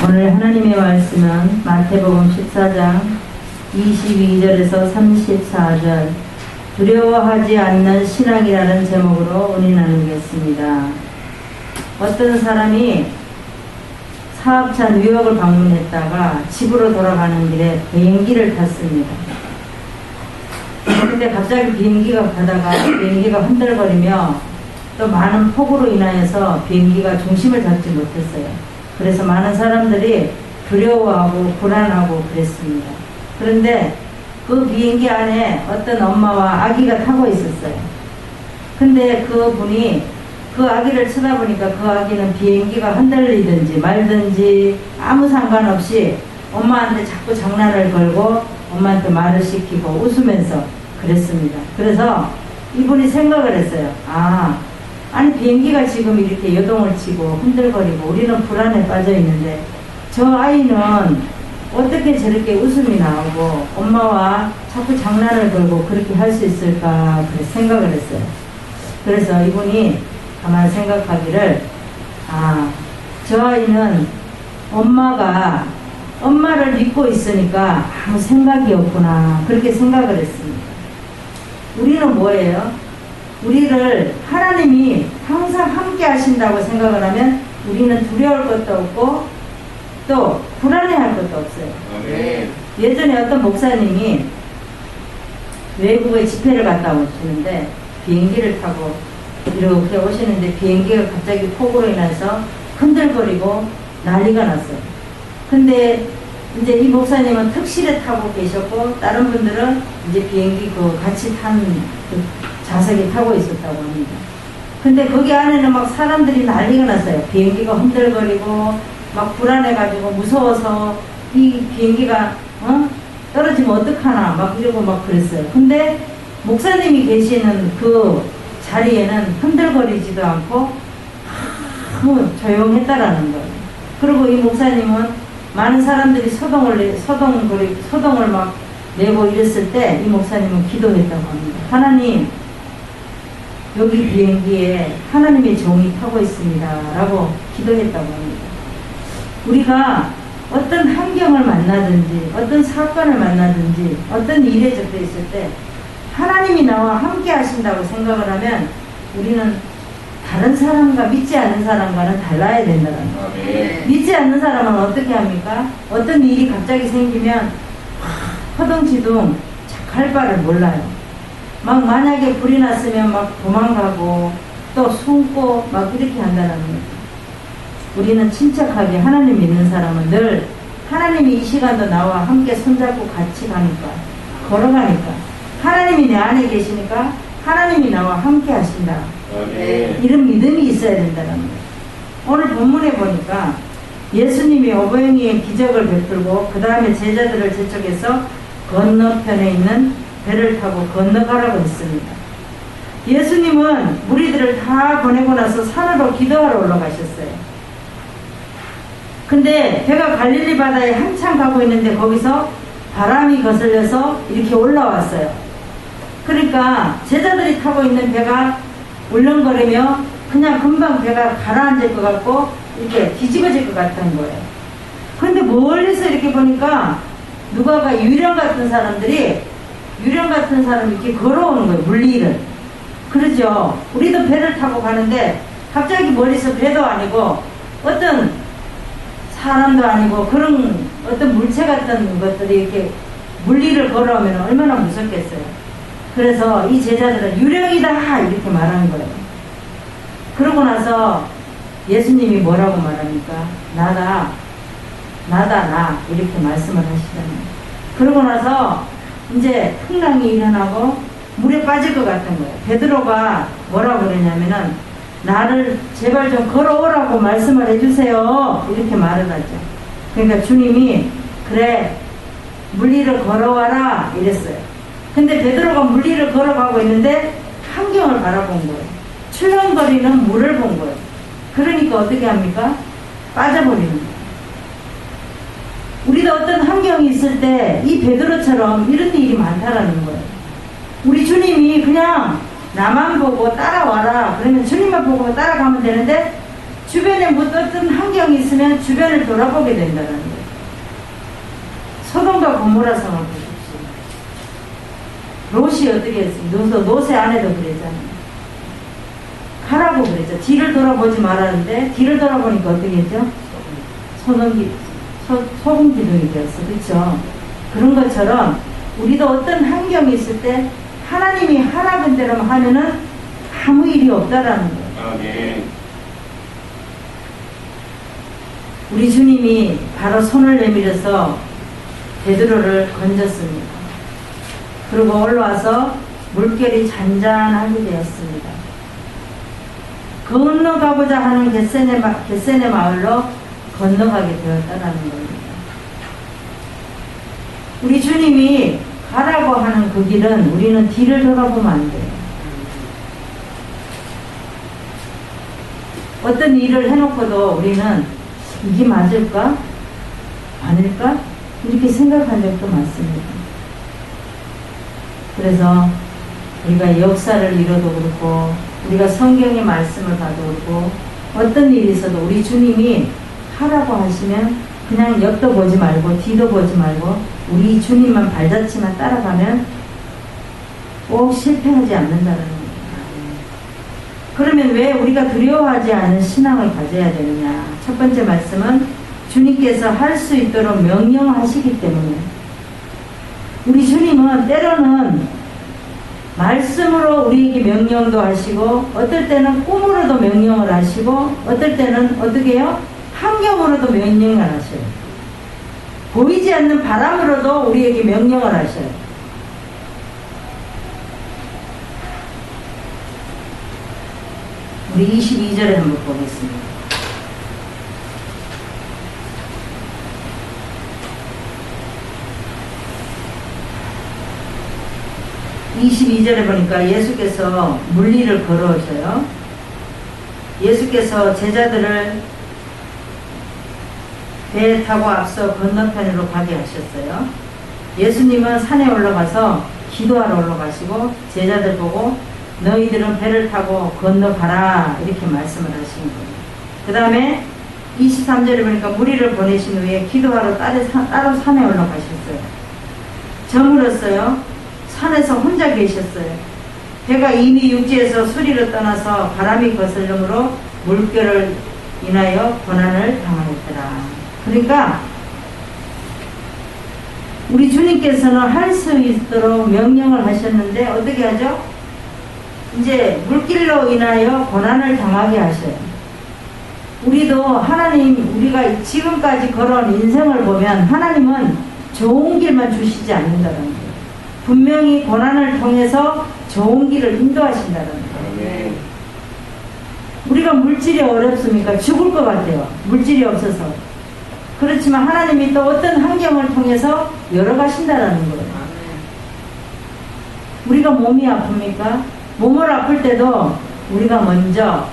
오늘 하나님의 말씀은 마태복음 14장 22절에서 34절 두려워하지 않는 신앙이라는 제목으로 은혜 나누겠습니다. 어떤 사람이 사업차 뉴욕을 방문했다가 집으로 돌아가는 길에 비행기를 탔습니다. 그런데 갑자기 비행기가 가다가 비행기가 흔들거리며 또 많은 폭우로 인하여서 비행기가 중심을 잡지 못했어요. 그래서 많은 사람들이 두려워하고 불안하고 그랬습니다. 그런데 그 비행기 안에 어떤 엄마와 아기가 타고 있었어요. 근데 그 분이 그 아기를 쳐다보니까 그 아기는 비행기가 흔들리든지 말든지 아무 상관없이 엄마한테 자꾸 장난을 걸고 엄마한테 말을 시키고 웃으면서 그랬습니다. 그래서 이분이 생각을 했어요. 아니 비행기가 지금 이렇게 요동을 치고 흔들거리고 우리는 불안에 빠져 있는데 저 아이는 어떻게 저렇게 웃음이 나오고 엄마와 자꾸 장난을 걸고 그렇게 할 수 있을까 그래서 생각을 했어요. 그래서 이분이 가만히 생각하기를 저 아이는 엄마가 엄마를 믿고 있으니까 아무 생각이 없구나 그렇게 생각을 했습니다. 우리는 뭐예요? 우리를 하나님이 항상 함께 하신다고 생각을 하면 우리는 두려울 것도 없고 또 불안해할 것도 없어요. 아멘. 예전에 어떤 목사님이 외국에 집회를 갔다 오시는데 비행기를 타고 이렇게 오시는데 비행기가 갑자기 폭우로 인해서 흔들거리고 난리가 났어요. 근데 이제 이 목사님은 특실에 타고 계셨고 다른 분들은 이제 비행기 같이 탄 좌석에 타고 있었다고 합니다. 근데 거기 안에는 막 사람들이 난리가 났어요. 비행기가 흔들거리고 막 불안해가지고 무서워서 이 비행기가 떨어지면 어떡하나 막 이러고 막 그랬어요. 근데 목사님이 계시는 그 자리에는 흔들거리지도 않고 조용했다라는 거예요. 그리고 이 목사님은 많은 사람들이 소동을 막 내고 이랬을 때 이 목사님은 기도했다고 합니다. 하나님, 여기 비행기에 하나님의 종이 타고 있습니다 라고 기도했다고 합니다. 우리가 어떤 환경을 만나든지 어떤 사건을 만나든지 어떤 일에 접해 있을 때 하나님이 나와 함께 하신다고 생각을 하면 우리는 다른 사람과 믿지 않는 사람과는 달라야 된다는 거예요. 믿지 않는 사람은 어떻게 합니까? 어떤 일이 갑자기 생기면 허둥지둥 할 바를 몰라요. 막 만약에 불이 났으면 막 도망가고 또 숨고 막 이렇게 한다는 거예요. 우리는 침착하게 하나님 믿는 사람은 늘 하나님이 이 시간도 나와 함께 손잡고 같이 가니까 걸어가니까 하나님이 내 안에 계시니까 하나님이 나와 함께 하신다. 이런 믿음이 있어야 된다는 거예요. 오늘 본문에 보니까 예수님이 어부행위의 기적을 베풀고 그 다음에 제자들을 재촉해서 건너편에 있는 배를 타고 건너가라고 했습니다. 예수님은 무리들을 다 보내고 나서 산으로 기도하러 올라가셨어요. 근데 배가 갈릴리 바다에 한참 가고 있는데 거기서 바람이 거슬려서 이렇게 올라왔어요. 그러니까 제자들이 타고 있는 배가 울렁거리며 그냥 금방 배가 가라앉을 것 같고 이렇게 뒤집어질 것 같은 거예요. 그런데 멀리서 이렇게 보니까 누가가 유령 같은 사람이 이렇게 걸어오는 거예요. 물리를. 그러죠. 우리도 배를 타고 가는데 갑자기 멀리서 배도 아니고 어떤 사람도 아니고 그런 어떤 물체 같은 것들이 이렇게 물리를 걸어오면 얼마나 무섭겠어요. 그래서 이 제자들은 유령이다 이렇게 말하는 거예요. 그러고 나서 예수님이 뭐라고 말합니까? 나다 나 이렇게 말씀을 하시잖아요. 그러고 나서 이제 풍랑이 일어나고 물에 빠질 것 같은 거예요. 베드로가 뭐라고 그러냐면은 나를 제발 좀 걸어오라고 말씀을 해주세요 이렇게 말을 하죠. 그러니까 주님이 그래 물리를 걸어와라 이랬어요. 근데 베드로가 물리를 걸어가고 있는데 환경을 바라본 거예요. 출렁거리는 물을 본 거예요. 그러니까 어떻게 합니까? 빠져버리는 거예요. 우리도 어떤 환경이 있을 때 이 베드로처럼 이런 일이 많다라는 거예요. 우리 주님이 그냥 나만 보고 따라와라 그러면 주님만 보고 따라가면 되는데 주변에 어떤 환경이 있으면 주변을 돌아보게 된다는 거예요. 소돔과 고모라 성을 보십시오. 롯이 어떻게 했습니까? 노새 안에도 그랬잖아요. 가라고 그랬죠. 뒤를 돌아보지 말았는데 뒤를 돌아보니까 어떻게 했죠? 소금 기둥이 되었어. 그렇죠? 그런 것처럼 우리도 어떤 환경이 있을 때 하나님이 하라는 대로 하면은 아무 일이 없다라는 거예요. 아멘. 우리 주님이 바로 손을 내밀어서 베드로를 건졌습니다. 그리고 올라와서 물결이 잔잔하게 되었습니다. 건너가보자 하는 겟세네 마을로 건너가게 되었다는 겁니다. 우리 주님이 가라고 하는 그 길은 우리는 뒤를 돌아보면 안 돼요. 어떤 일을 해놓고도 우리는 이게 맞을까? 아닐까? 이렇게 생각한 적도 많습니다. 그래서 우리가 역사를 읽어도 그렇고 우리가 성경의 말씀을 봐도 그렇고 어떤 일이 있어도 우리 주님이 하라고 하시면 그냥 옆도 보지 말고 뒤도 보지 말고 우리 주님만 발자취만 따라가면 꼭 실패하지 않는다는 겁니다. 그러면 왜 우리가 두려워하지 않은 신앙을 가져야 되느냐? 첫 번째 말씀은 주님께서 할 수 있도록 명령하시기 때문에 우리 주님은 때로는 말씀으로 우리에게 명령도 하시고 어떨 때는 꿈으로도 명령을 하시고 어떨 때는 어떻게 해요? 환경으로도 명령을 하셔요. 보이지 않는 바람으로도 우리에게 명령을 하셔요. 우리 22절에 한번 보겠습니다. (22절에) 보니까 예수께서 물리를 걸어오셔요. 예수께서 제자들을 배에 타고 앞서 건너편으로 가게 하셨어요. 예수님은 산에 올라가서 기도하러 올라가시고 제자들 보고 너희들은 배를 타고 건너가라 이렇게 말씀을 하시는 거예요. 그 다음에 23절에 보니까 무리를 보내신 후에 기도하러 따로 산에 올라가셨어요. 저물었어요. 산에서 혼자 계셨어요. 배가 이미 육지에서 수리로 떠나서 바람이 거슬림으로 물결을 인하여 고난을 당하였더라. 그러니까 우리 주님께서는 할 수 있도록 명령을 하셨는데 어떻게 하죠? 이제 물길로 인하여 고난을 당하게 하셔요. 우리도 하나님, 우리가 지금까지 걸어온 인생을 보면 하나님은 좋은 길만 주시지 않는다는 거예요. 분명히 고난을 통해서 좋은 길을 인도하신다는 거예요. 우리가 물질이 어렵습니까? 죽을 것 같아요. 물질이 없어서. 그렇지만 하나님이 또 어떤 환경을 통해서 열어가신다는 거예요. 우리가 몸이 아픕니까? 몸을 아플 때도 우리가 먼저